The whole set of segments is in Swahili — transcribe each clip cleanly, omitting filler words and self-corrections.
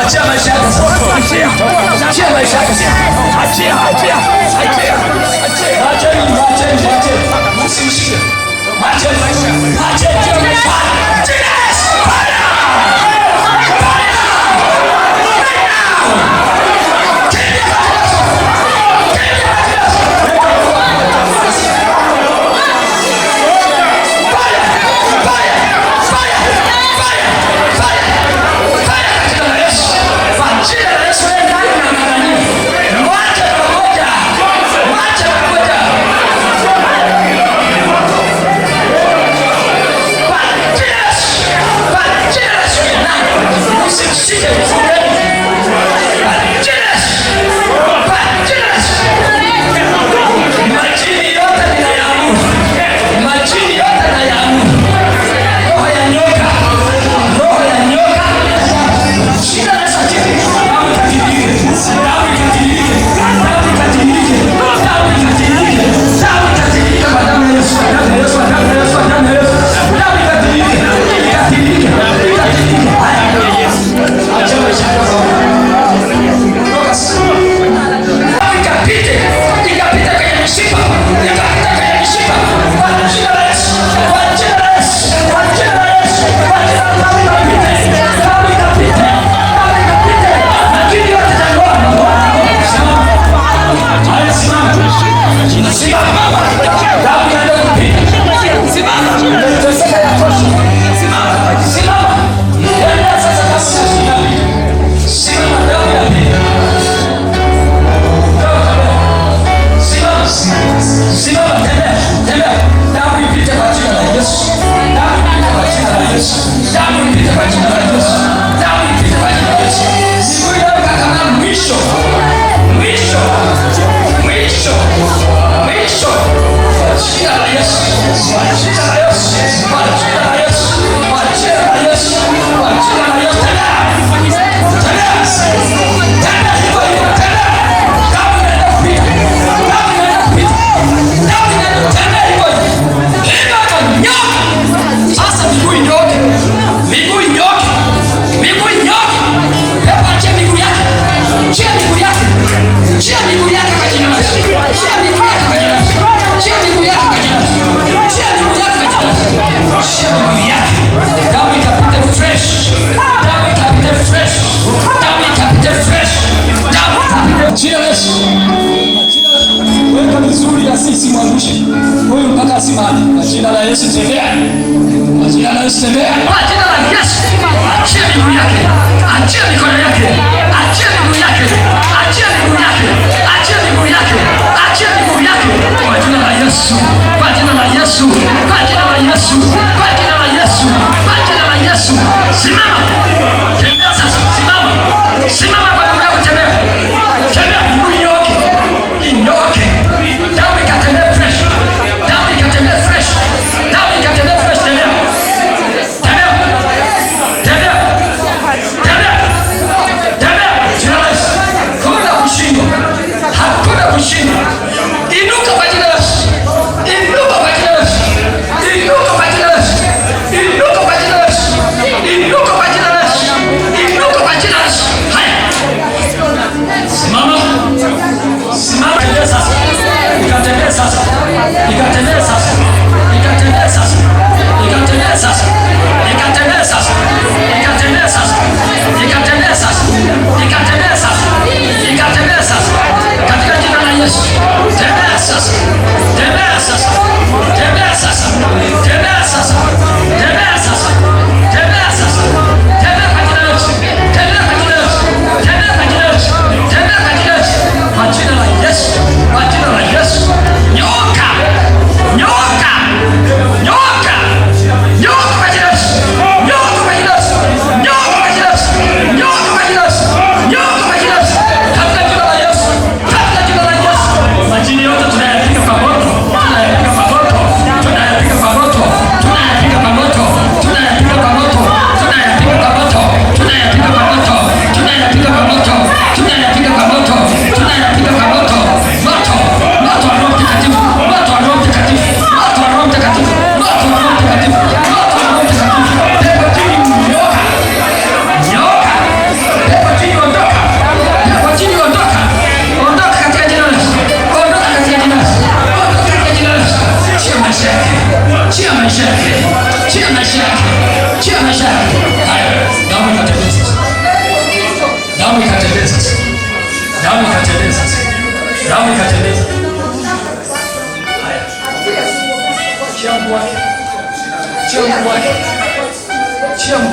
Achia maisha yako sasa. Achia maisha yako sasa. Achia. Usimshike. Achia maisha. jina la Yesu tembea. Kwa jina la Yesu tembea. Kwa jina la Yesu. Achia miguu yake. Achia mikono yake. Achia miguu yake. Achia miguu yake. Achia miguu yake. Achia miguu yake. Kwa jina la Yesu. Kwa jina la Yesu. Kwa jina la Yesu. Kwa jina la Yesu. Kwa jina la Yesu. Simama. Tembea sasa. Simama. Simama kwa miguu yako tembea. Tembea miguu yote. Inyoke. Damu ikatembea fresh. Damu ikatembea fresh. Damu ikatembea fresh tembea. Tembea. Tembea. Tembea. Tembea. Jina la Yesu. Hakuna kushindwa. Hakuna kushindwa. Inuka kwa jina la Yesu. Inuka kwa jina la Yesu. Inuka kwa jina la Yesu. Inuka kwa jina la Yesu. Inuka kwa jina la Yesu.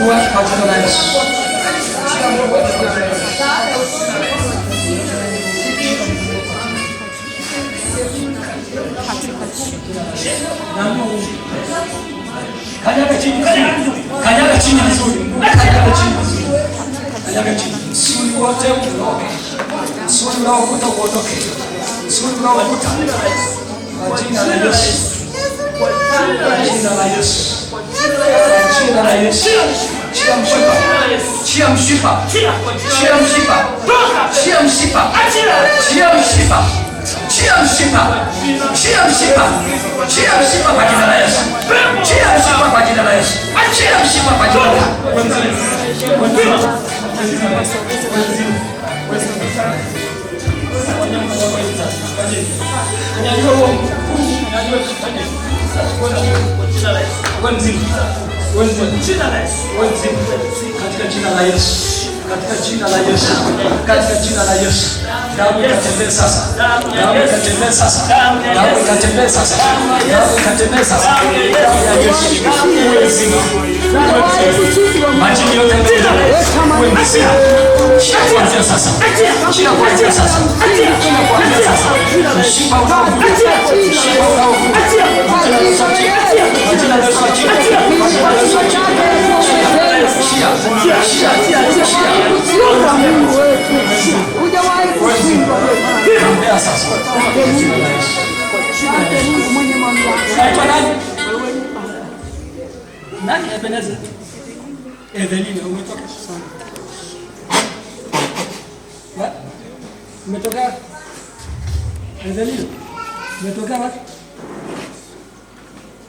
mguu wake kwa jina la Yesu. Shika mguu wake kwa jina la Yesu. Kanyaga chini. Kanyaga chini vizuri. Kanyaga chini vizuri. Kanyaga chini. Msuli wote uondoke. Msuli unaovuta uondoke. Msuli unaovuta. Kwa jina la Yesu. Kwa jina la Yesu. Kwa jina la Yesu. Chia mshipa. Chia mshipa. Chia mshipa. Chia mshipa. Chia mshipa. Chia mshipa. Chia mshipa. Chia mshipa kwa jina la Yesu. Chia mshipa kwa jina la Yesu. Chia mshipa kwa jina la Yesu. Katika jina la Yesu. Katika jina la Yesu. Katika jina la Yesu. Damu ikatembee sasa. Damu ikatembee sasa. Damu ikatembee sasa. Damu ikatembee sasa. Damu ya Yesu. Uwe mzima. Majini yote mbele. Uwe mzima. Shia kuanzia sasa. Shia kuanzia sasa. Shia kuanzia sasa. Mshipa unaovuta. Mshipa unaovuta. Majina ya Yesu achia. Majina ya Yesu achia. Shia. Shia. Shia. Shia. Hujawahi kushindwa. Tembea sasa. Jina la Yesu. Mungu mwenye mamlaka. Unaitwa nani? Nani Ebeneza? Evelina, umetoka sana. Wapi? Umetoka? Evelina. Umetoka wapi?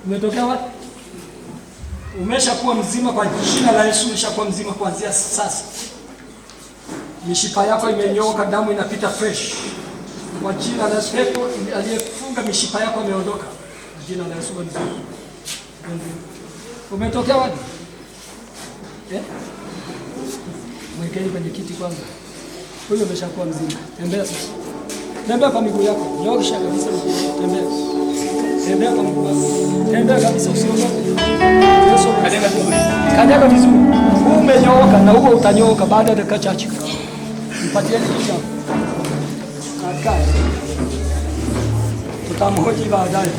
Umetoka wapi? Umeshakuwa mzima kwa jina la Yesu, umeshakuwa mzima kuanzia sasa. Mishipa yako imenyooka, damu inapita fresh. Kwa jina la Yesu, aliyefunga mishipa yako ameondoka. Jina la Yesu mzima. Umetokea wapi? Mwekeni kwenye kiti kwanza. Huyo umeshakuwa mzima. Tembea sasa. Tembea kwa miguu yako. Nyosha kabisa miguu. Tembea. Tembea kwa miguu yako. Tembea kabisa usiogope. Yesu kanyaga vizuri. Kanyaga vizuri. Huu umenyooka na huo utanyooka baada ya dakika chache. Mpatieni kiti hapo. Akae. Tutamhoji baadaye.